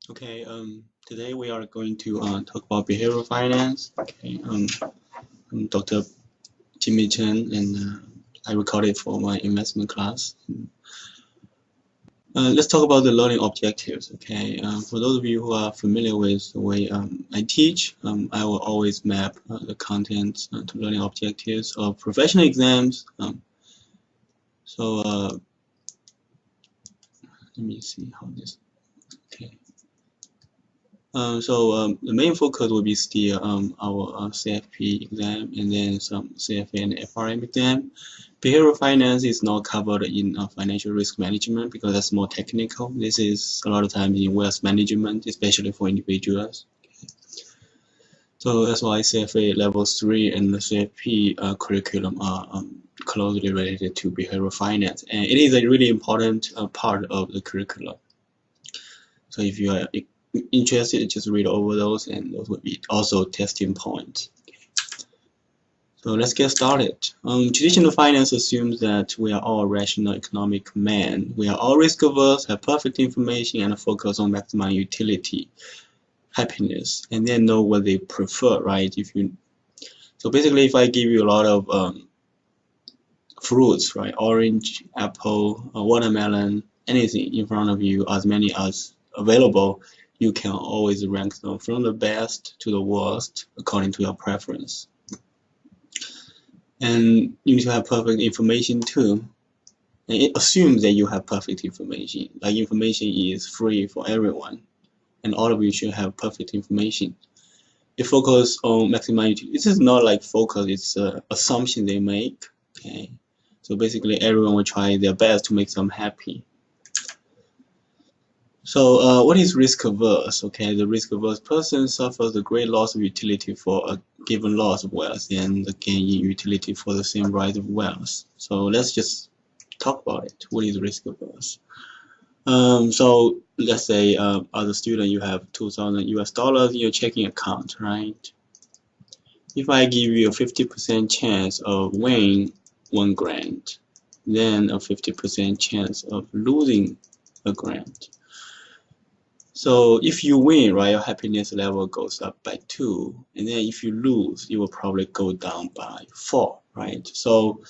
Okay, today we are going to talk about behavioral finance. Okay, I'm Dr. Jimmy Chen, and I recorded for my investment class. Let's talk about the learning objectives. Okay, for those of you who are familiar with the way I teach, I will always map the content to learning objectives of professional exams. So let me see how this. Okay. The main focus will be still our CFP exam and then some CFA and FRM exam. Behavioral finance is not covered in financial risk management because that's more technical. This is a lot of times in wealth management, especially for individuals. So that's why CFA level 3 and the CFP curriculum are closely related to behavioral finance, and it is a really important part of the curriculum. So if you are interested, just read over those, and those would be also testing points. So let's get started. Traditional finance assumes that we are all rational economic men. We are all risk averse, have perfect information, and focus on maximum utility, happiness, and then know what they prefer, right? So basically, if I give you a lot of fruits, right, orange, apple, watermelon, anything in front of you, as many as available, you can always rank them from the best to the worst according to your preference. And you need to have perfect information too. And it assumes that you have perfect information. Like information is free for everyone, and all of you should have perfect information. It focus on maximizing. This is not like focus; it's an assumption they make. Okay, so basically everyone will try their best to make them happy. So what is risk averse? Okay, the risk averse person suffers a great loss of utility for a given loss of wealth and the gain in utility for the same rise of wealth. So let's just talk about it. What is risk averse? So let's say as a student you have 2,000 US dollars in your checking account, right? If I give you a 50% chance of winning 1 grand, then a 50% chance of losing a grand. So if you win, right, your happiness level goes up by 2, and then if you lose, it will probably go down by 4, right? So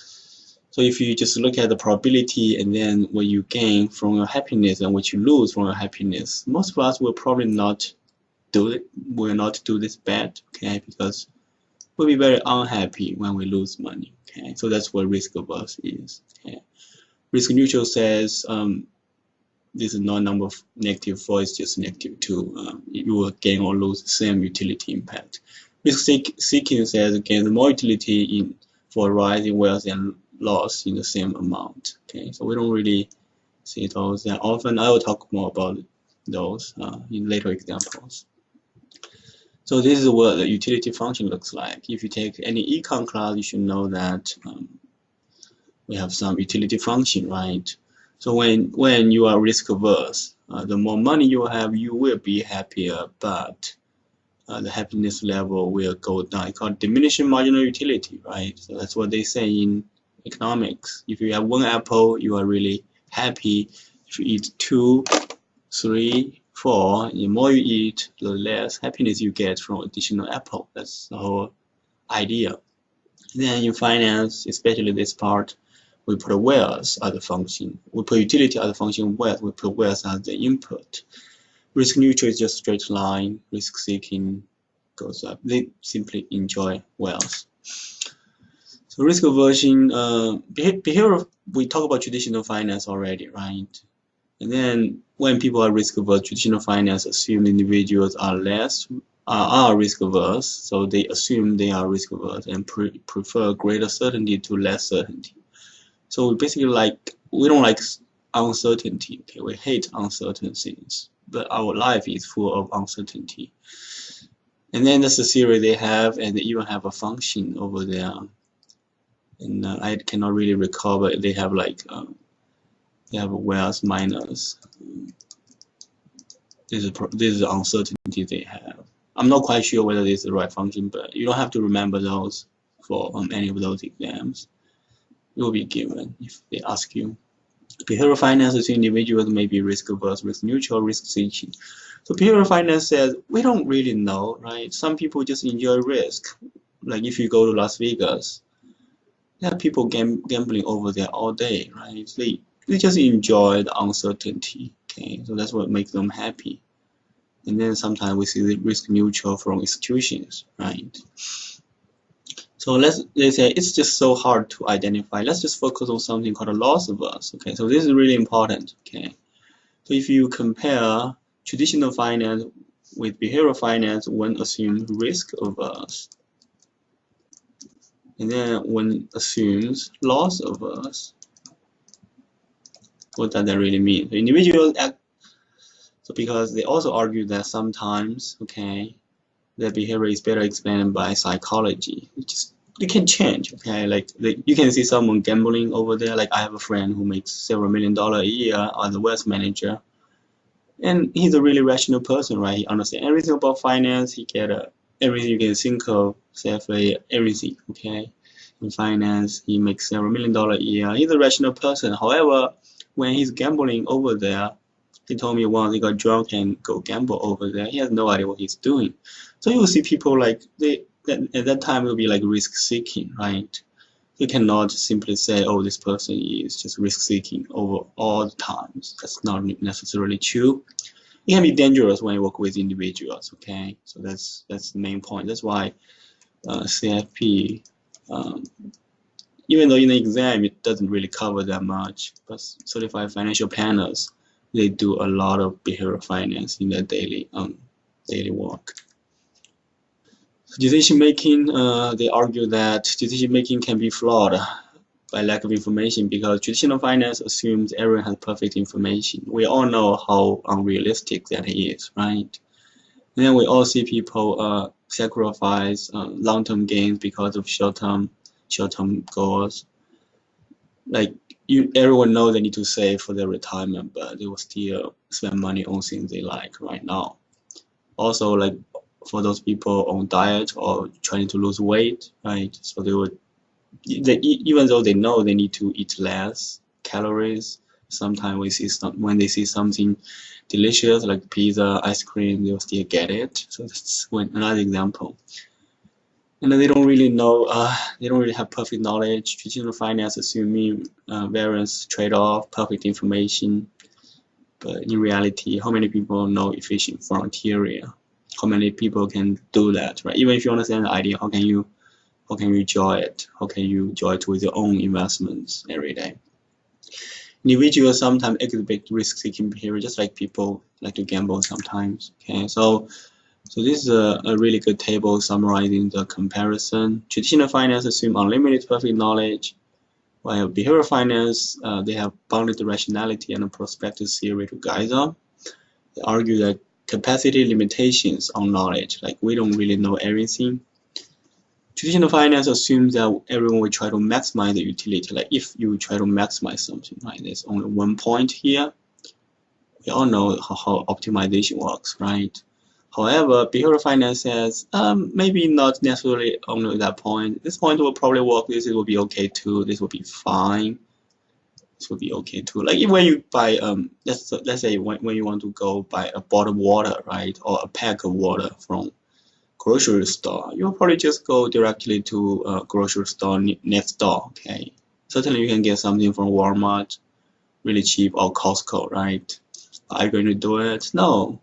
if you just look at the probability and then what you gain from your happiness and what you lose from your happiness, most of us will probably not do it. Will not do this bad, okay? Because we'll be very unhappy when we lose money, okay? So that's what risk averse is. Okay? Risk neutral says this is not number of -4, it's just -2. You will gain or lose the same utility impact. Risk seeking says again the more utility for a rise in wealth and loss in the same amount. Okay, so we don't really see those that often. I will talk more about those in later examples. So this is what the utility function looks like. If you take any econ class, you should know that we have some utility function, right? So when you are risk averse, the more money you have, you will be happier, but the happiness level will go down. It's called diminishing marginal utility, right? So that's what they say in economics. If you have 1 apple, you are really happy. If you eat 2, 3, 4, the more you eat, the less happiness you get from additional apple. That's the whole idea. Then in finance, especially this part, we put wealth as a function. We put utility as a function, wealth. We put wealth as the input. Risk neutral is just straight line. Risk seeking goes up. They simply enjoy wealth. So risk aversion, behavior, we talk about traditional finance already, right? And then when people are risk averse, traditional finance assume individuals are risk averse, so they assume they are risk averse and prefer greater certainty to less certainty. So we basically we don't like uncertainty. Okay, we hate uncertain things, but our life is full of uncertainty. And then that's the theory they have, and they even have a function over there. And I cannot really recall, but they have they have a wealth minus. This is the uncertainty they have. I'm not quite sure whether this is the right function, but you don't have to remember those for any of those exams. It will be given if they ask you. Behavioral finance is individuals may be risk averse, risk neutral, risk seeking. So behavioral finance says we don't really know, right? Some people just enjoy risk. Like if you go to Las Vegas, there are people gambling over there all day, right? They just enjoy the uncertainty. Okay, so that's what makes them happy. And then sometimes we see the risk neutral from institutions, right? So they say it's just so hard to identify. Let's just focus on something called a loss averse. Okay, so this is really important. Okay, so if you compare traditional finance with behavioral finance, one assumes risk averse, and then one assumes loss averse. What does that really mean? The individuals act so because they also argue that sometimes, okay, their behavior is better explained by psychology. It can change, okay? Like you can see someone gambling over there. Like I have a friend who makes several $1 million a year as a wealth manager, and he's a really rational person, right? He understands everything about finance. He get everything you can think of, CFA, everything, okay? In finance, he makes several $1 million a year. He's a rational person. However, when he's gambling over there, he told me once he got drunk and go gamble over there. He has no idea what he's doing. So you will see people like at that time will be like risk seeking, right? You cannot simply say, oh, this person is just risk seeking over all the times. That's not necessarily true. It can be dangerous when you work with individuals. Okay, so that's the main point. That's why CFP, um, even though in the exam it doesn't really cover that much, but certified financial planners, they do a lot of behavioral finance in their daily work. Decision making, they argue that decision making can be flawed by lack of information because traditional finance assumes everyone has perfect information. We all know how unrealistic that is, right? And then we all see people sacrifice long-term gains because of short-term goals. Like everyone knows they need to save for their retirement, but they will still spend money on things they like right now. Also, like for those people on diet or trying to lose weight, right? So even though they know they need to eat less calories, sometimes when they see something delicious like pizza, ice cream, they'll still get it. So that's another example. And they don't really know, they don't really have perfect knowledge. Traditional finance assuming variance, trade-off, perfect information. But in reality, how many people know efficient frontier? How many people can do that, right? Even if you understand the idea, how can you enjoy it? How can you enjoy it with your own investments every day? Individuals sometimes exhibit risk-seeking behavior, just like people like to gamble sometimes. Okay, so this is a really good table summarizing the comparison. Traditional finance assume unlimited perfect knowledge, while behavioral finance, they have bounded rationality and a prospective theory to guide them. They argue that capacity limitations on knowledge, like we don't really know everything. Traditional finance assumes that everyone will try to maximize the utility. Like if you try to maximize something, right? There's only one point here. We all know how optimization works, right? However, behavioral finance says maybe not necessarily only that point. This point will probably work. This will be okay too. This will be fine. This will be okay too. Like when you buy let's say when you want to go buy a bottled water, right, or a pack of water from grocery store, you'll probably just go directly to a grocery store next door. Okay, certainly you can get something from Walmart really cheap or Costco, right? Are you going to do it? No.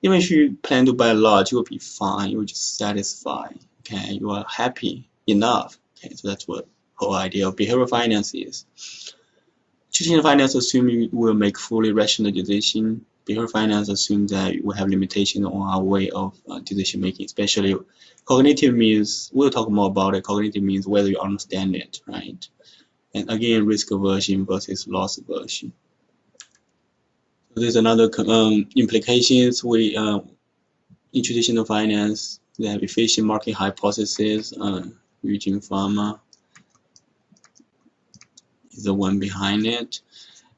Even if you plan to buy a lot, you will be fine. You will just satisfy. Okay, you are happy enough. Okay, so that's what the whole idea of behavioral finance is. Traditional finance assumes you will make fully rational decisions. Behavioral finance assumes that we have limitations on our way of decision making, especially cognitive means, we'll talk more about it. Cognitive means whether you understand it, right? And again, risk aversion versus loss aversion. So there's another implications. In traditional finance, they have efficient market hypothesis. Eugene Fama is the one behind it.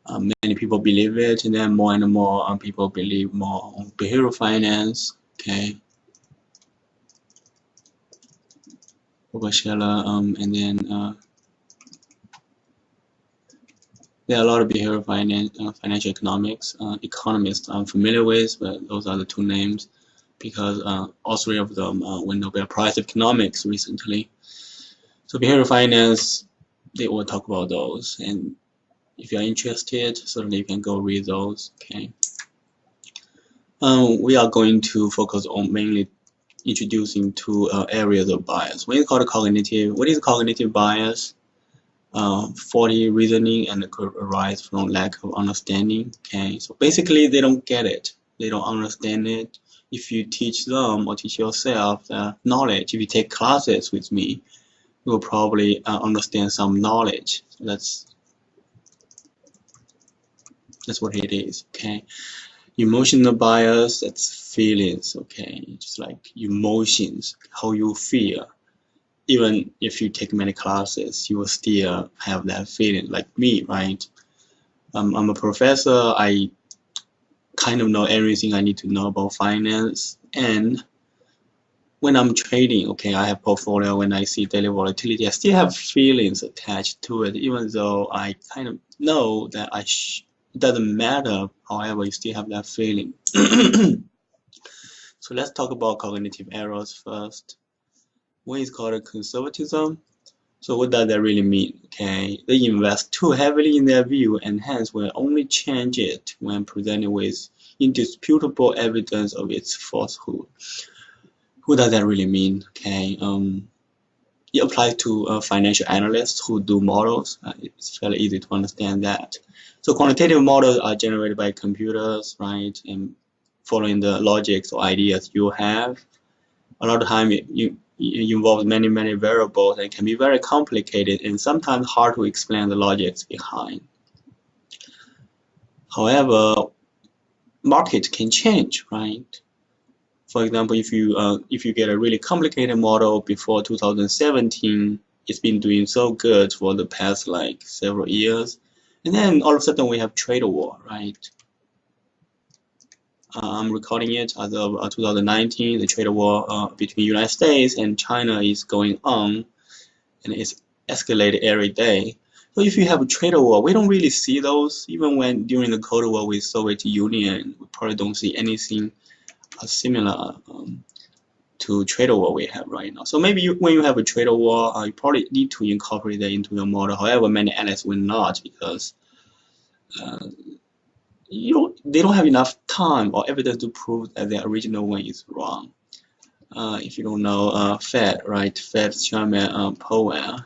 Many people believe it, and then more and more people believe more on behavioral finance. Okay, Oberscheller, and then There are a lot of behavioral finance, financial economics economists I'm familiar with, but those are the two names because all three of them won Nobel Prize of Economics recently. So behavioral finance, they will talk about those, and if you're interested, certainly you can go read those. Okay. We are going to focus on mainly introducing two areas of bias. What is called cognitive? What is cognitive bias? Faulty reasoning and could arise from lack of understanding. Okay, so basically they don't get it. They don't understand it. If you teach them or teach yourself knowledge, if you take classes with me, you will probably understand some knowledge. So that's what it is. Okay. Emotional bias, that's feelings, okay? Just like emotions, how you feel. Even if you take many classes, you will still have that feeling, like me, right? I'm a professor, I kind of know everything I need to know about finance. And when I'm trading, okay, I have portfolio, when I see daily volatility, I still have feelings attached to it, even though I kind of know that it doesn't matter, however, you still have that feeling. So let's talk about cognitive errors first. One is called conservatism. So what does that really mean? Okay, they invest too heavily in their view and hence will only change it when presented with indisputable evidence of its falsehood. What does that really mean? Okay, it applies to financial analysts who do models. It's fairly easy to understand that. So quantitative models are generated by computers, right? And following the logics or ideas you have. A lot of time it involves many variables and can be very complicated and sometimes hard to explain the logics behind. However, market can change, right? For example, if you get a really complicated model before 2017, it's been doing so good for the past like several years, and then all of a sudden we have trade war, right? I'm recording it as of 2019. The trade war between the United States and China is going on, and it's escalated every day. So if you have a trade war, we don't really see those. Even when during the Cold War with Soviet Union, we probably don't see anything similar to trade war we have right now. So maybe when you have a trade war, you probably need to incorporate that into your model. However, many analysts will not because they don't have enough time or evidence to prove that the original one is wrong. If you don't know Fed, right? Fed Chairman Powell,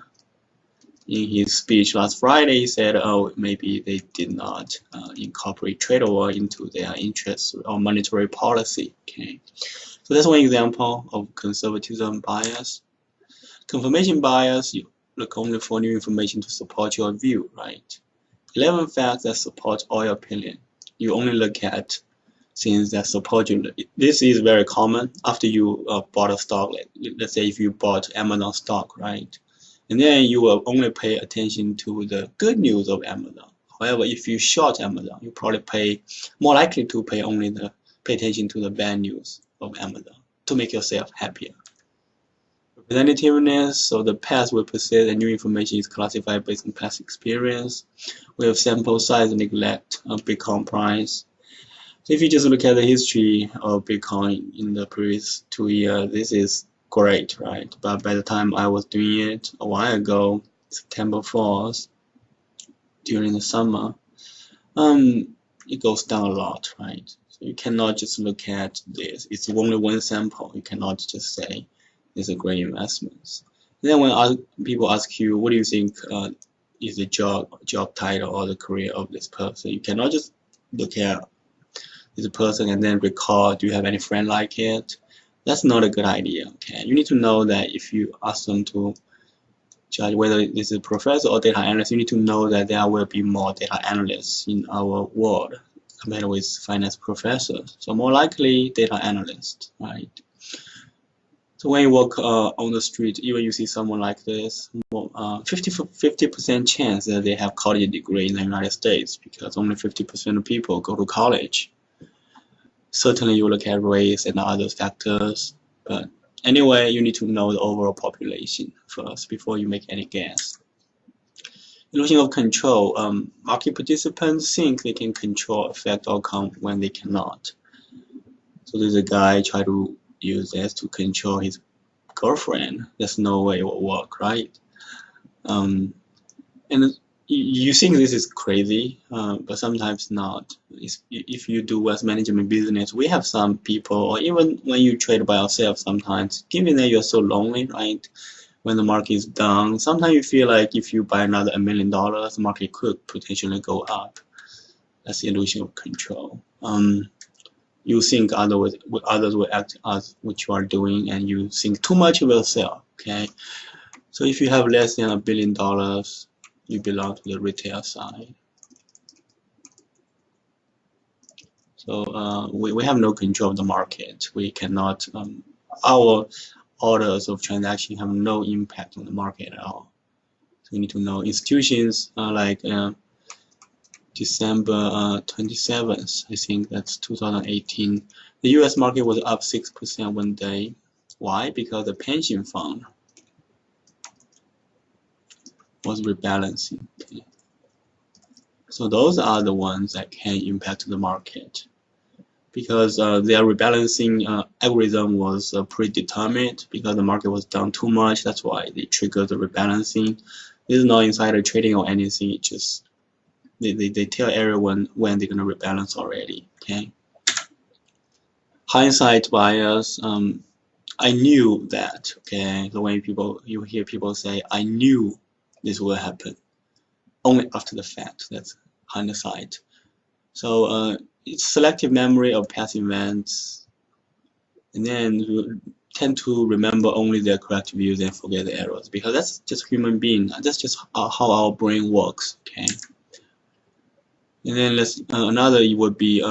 in his speech last Friday, he said, "Oh, maybe they did not incorporate trade war into their interest or monetary policy." Okay, so that's one example of conservatism bias. Confirmation bias, you look only for new information to support your view, right? 11 facts that support all your opinion. You only look at things that support you. This is very common after you bought a stock. Let's say if you bought Amazon stock, right? And then you will only pay attention to the good news of Amazon. However, if you short Amazon, you probably more likely to pay attention to the bad news of Amazon to make yourself happier. Representativeness, so the past will persist and new information is classified based on past experience. We have sample size neglect of Bitcoin price. So if you just look at the history of Bitcoin in the previous 2 years, this is great, right? But by the time I was doing it a while ago, September 4th, during the summer, it goes down a lot, right? So you cannot just look at this. It's only one sample. You cannot just say it's a great investment. Then when people ask you, what do you think is the job title or the career of this person? You cannot just look at this person and then recall, do you have any friend like it? That's not a good idea. Okay, you need to know that if you ask them to judge whether this is a professor or data analyst, you need to know that there will be more data analysts in our world compared with finance professors. So more likely data analyst, right? So when you walk on the street, even you see someone like this, 50% chance that they have college degree in the United States because only 50% of people go to college. Certainly you look at race and other factors, but anyway, you need to know the overall population first before you make any guess. Illusion of control. Market participants think they can control effect outcome when they cannot. So there's a guy try to use this to control his girlfriend. There's no way it will work, right? And you think this is crazy, but sometimes not. If you do wealth management business, we have some people, or even when you trade by yourself, sometimes, given that you're so lonely, right? When the market is down, sometimes you feel like if you buy another $1 million, the market could potentially go up. That's the illusion of control. You think others will act as what you are doing, and you think too much of yourself. Okay, so if you have less than $1 billion, you belong to the retail side. So we have no control of the market. We cannot. Our orders of transaction have no impact on the market at all. So we need to know institutions like December 27th, I think that's 2018. The U.S. market was up 6% one day. Why? Because the pension fund was rebalancing. Okay. So those are the ones that can impact the market, because their rebalancing algorithm was predetermined because the market was down too much. That's why they triggered the rebalancing. This is not insider trading or anything. It just they tell everyone when they're gonna rebalance already. Okay. Hindsight bias. I knew that. Okay. So when you hear people say, "I knew this will happen," only after the fact. That's hindsight. So it's selective memory of past events, and then we tend to remember only their correct views and forget the errors, because that's just human being. That's just how our brain works. Okay. And then another would be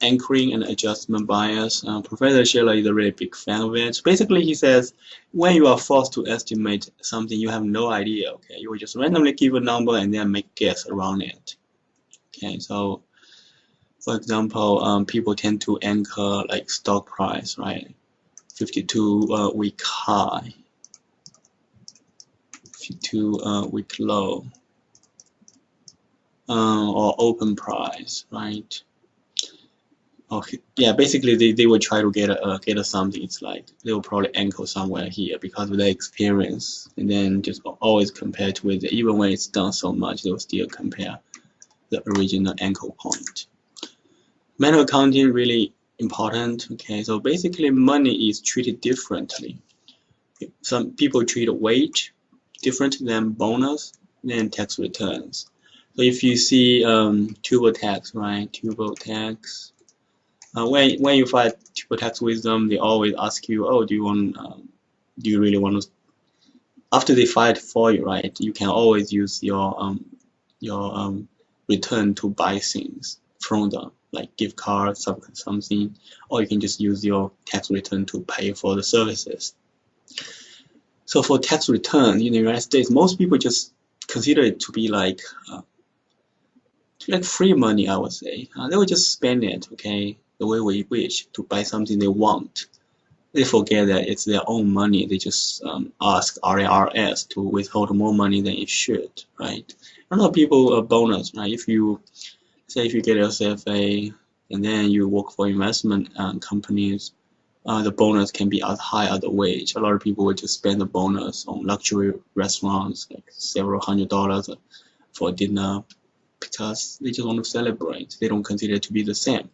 anchoring and adjustment bias. Professor Shiller is a really big fan of it. Basically, he says when you are forced to estimate something, you have no idea. Okay, you will just randomly give a number and then make guess around it. Okay, so for example, people tend to anchor like stock price, right? 52 week high, 52 week low, or open price, right? Okay, yeah, basically they will try to get a something. It's like they will probably anchor somewhere here because of their experience, and then just always compare to it. Even when it's done so much, they will still compare the original anchor point. Manual accounting really important. Okay, so basically money is treated differently. Some people treat wage different than bonus, than tax returns. So if you see TurboTax, right? TurboTax. When you file TurboTax with them, they always ask you, oh, do you really want to? After they file it for you, right? You can always use your return to buy things from them, like gift cards, something, or you can just use your tax return to pay for the services. So for tax return in the United States, most people just consider it to be like free money, I would say. They will just spend it, okay, the way we wish, to buy something they want. They forget that it's their own money. They just ask IRS to withhold more money than it should, right? A lot of people a bonus, right? If you get yourself and then you work for investment companies, the bonus can be as high as the wage. A lot of people would just spend the bonus on luxury restaurants, like several $100s for dinner, because they just want to celebrate. They don't consider it to be the same.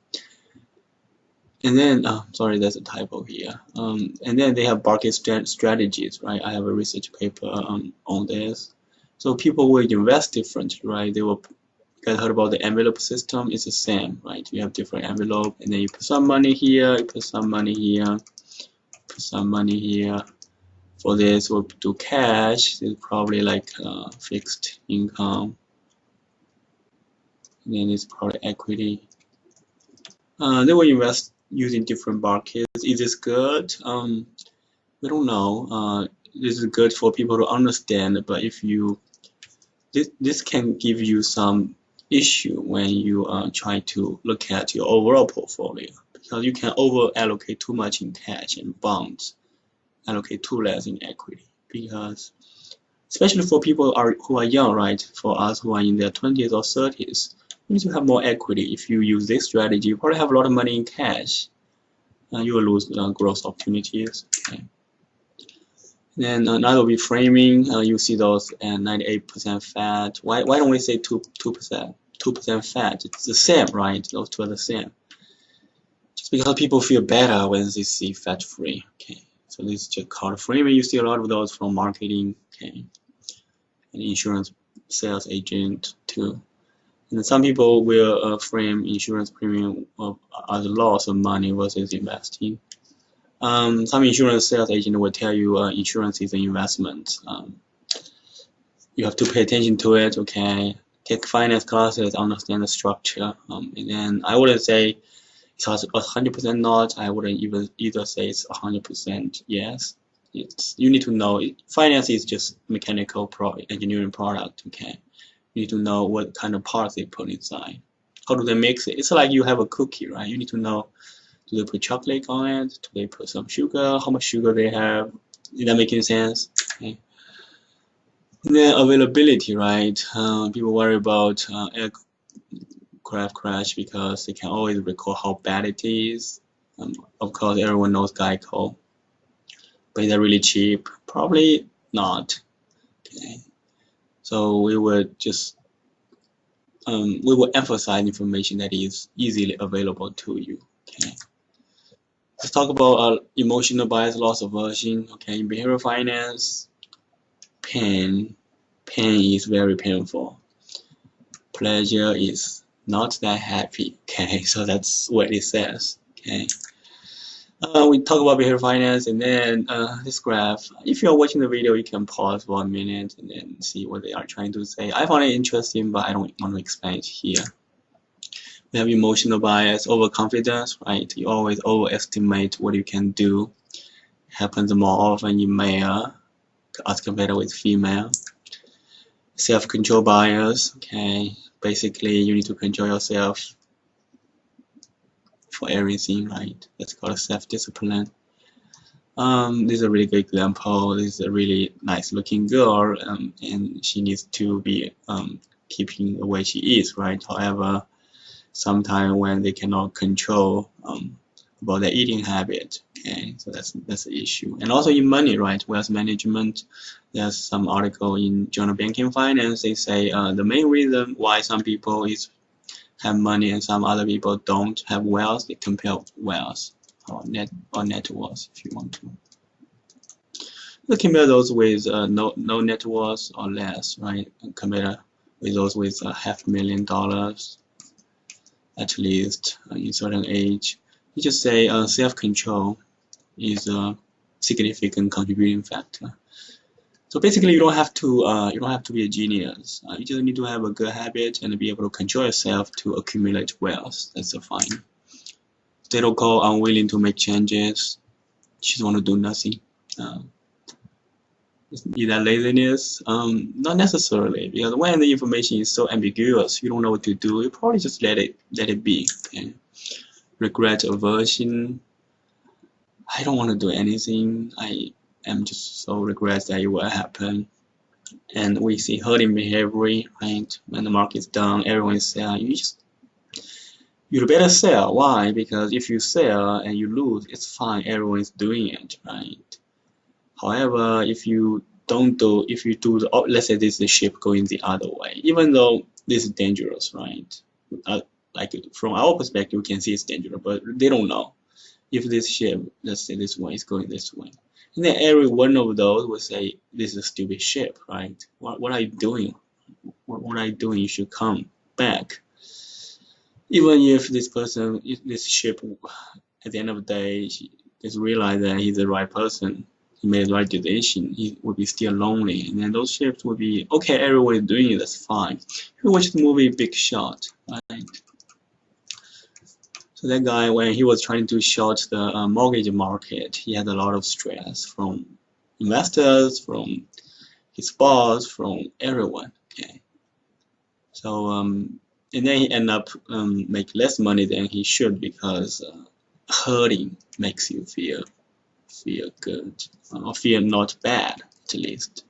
And then, sorry, there's a typo here. And then they have market strategies, right? I have a research paper on this. So people will invest differently, right? They will. You guys heard about the envelope system? It's the same, right? You have different envelope, and then you put some money here, you put some money here, put some money here. For this, we'll do cash. It's probably like fixed income. And then it's probably equity. They will invest using different markets. Is this good? We don't know. This is good for people to understand, but if you this can give you some issue when you try to look at your overall portfolio, because you can over allocate too much in cash and bonds, allocate too less in equity, because especially for people who are young, right? For us who are in their 20s or 30s, you need to have more equity. If you use this strategy, you probably have a lot of money in cash. You will lose growth opportunities. Okay. Then another reframing, you see those 98% fat. Why don't we say 2%? 2% fat. It's the same, right? Those two are the same. Just because people feel better when they see fat free. Okay. So this is just called framing. You see a lot of those from marketing, okay, and insurance sales agent too. And some people will frame insurance premium as loss of money versus investing. Some insurance sales agent will tell you insurance is an investment. You have to pay attention to it, okay? Take finance classes, understand the structure. And then I wouldn't say it's 100% not. I wouldn't even either say it's 100% yes. You need to know finance is just mechanical engineering product, okay? You need to know what kind of parts they put inside. How do they mix it? It's like you have a cookie, right? You need to know, do they put chocolate on it? Do they put some sugar? How much sugar they have? Is that making sense? Okay. And then availability, right? People worry about aircraft crash because they can always recall how bad it is. Of course, everyone knows Geico. But is that really cheap? Probably not. Okay. So we would just we will emphasize information that is easily available to you. Okay. Let's talk about emotional bias, loss aversion. Okay, in behavioral finance, pain is very painful. Pleasure is not that happy. Okay, so that's what it says. Okay. We talk about behavioral finance, and then this graph. If you're watching the video, you can pause 1 minute and then see what they are trying to say. I find it interesting, but I don't want to explain it here. We have emotional bias, overconfidence, right? You always overestimate what you can do. Happens more often in male as compared with female. Self-control bias, okay? Basically, you need to control yourself for everything, right? That's called self-discipline. This is a really good example. This is a really nice-looking girl, and she needs to be keeping the way she is, right? However, sometimes when they cannot control about their eating habit, okay, so that's the issue. And also in money, right? Wealth management. There's some article in Journal Banking Finance. They say the main reason why some people have money and some other people don't have wealth, they compare wealth or net worth, if you want to. You compare those with no net worth or less, right? Compare with those with $500,000 at least in certain age. You just say self-control is a significant contributing factor. So basically, you don't have to be a genius. You just need to have a good habit and be able to control yourself to accumulate wealth. That's fine. They don't call unwilling to make changes. She just want to do nothing. Is that laziness? Not necessarily, because when the information is so ambiguous, you don't know what to do. You probably just let it be. Okay? Regret, aversion. I don't want to do anything. I am just so regret that it will happen. And we see herding behavior, right? When the market's down, everyone is selling. You better sell. Why? Because if you sell and you lose, it's fine. Everyone is doing it, right? However, if you do, let's say this is the ship going the other way, even though this is dangerous, right? Like from our perspective, we can see it's dangerous, but they don't know if this ship, let's say this one, is going this way. And then every one of those will say, this is a stupid ship, right? What are you doing? What are you doing? You should come back. Even if this ship, at the end of the day, just realize that he's the right person, he made the right decision, he would be still lonely. And then those ships would be, okay, everyone is doing it, that's fine. If you watch the movie Big Shot, right? So that guy, when he was trying to short the mortgage market, he had a lot of stress from investors, from his boss, from everyone. Okay, so and then he ended up make less money than he should because hurting makes you feel good or feel not bad at least.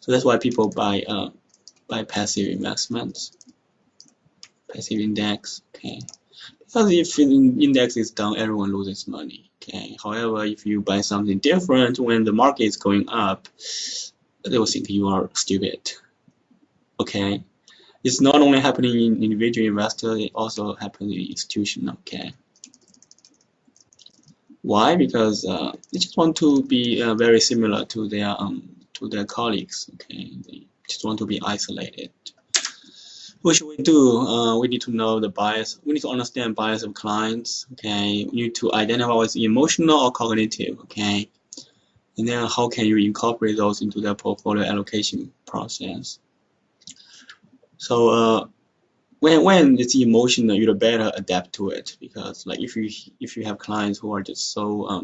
So that's why people buy passive investments, passive index. Okay, because if the index is down, everyone loses money. Okay, however, if you buy something different when the market is going up, they will think you are stupid. Okay, it's not only happening in individual investor, it also happens in institutional. Okay, why? Because they just want to be very similar to their colleagues. Okay, they just want to be isolated. What should we do? We need to know the bias. We need to understand bias of clients. Okay, we need to identify what's emotional or cognitive. Okay, and then how can you incorporate those into their portfolio allocation process? So when it's emotional, you better adapt to it, because like if you have clients who are just so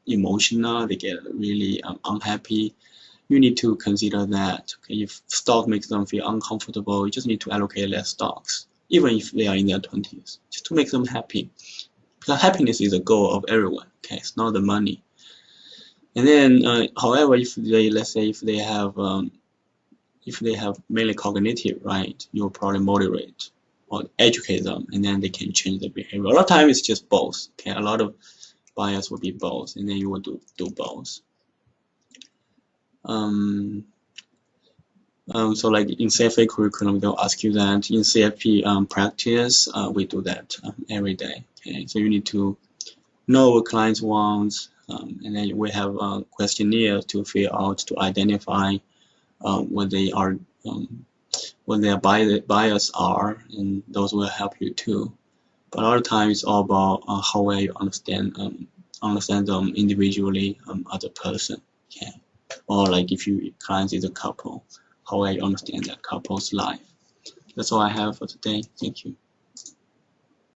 emotional, they get really unhappy. You need to consider that. Okay, if stock makes them feel uncomfortable, you just need to allocate less stocks, even if they are in their 20s, just to make them happy. Because happiness is a goal of everyone. Okay, it's not the money. And then, however, if they, let's say, if they have mainly cognitive, right, you'll probably moderate or educate them, and then they can change their behavior. A lot of times it's just both. Okay, a lot of buyers will be both, and then you will do both. So like in CFA curriculum, they'll ask you that. In CFP practice, we do that every day. Okay, so you need to know what clients want, and then we have a questionnaire to fill out to identify what they are, what their bias are, and those will help you too. But a lot of times it's all about how well you understand them individually as a person. Okay, or like if you clients is a couple, how well you understand that couple's life. That's all I have for today. Thank you.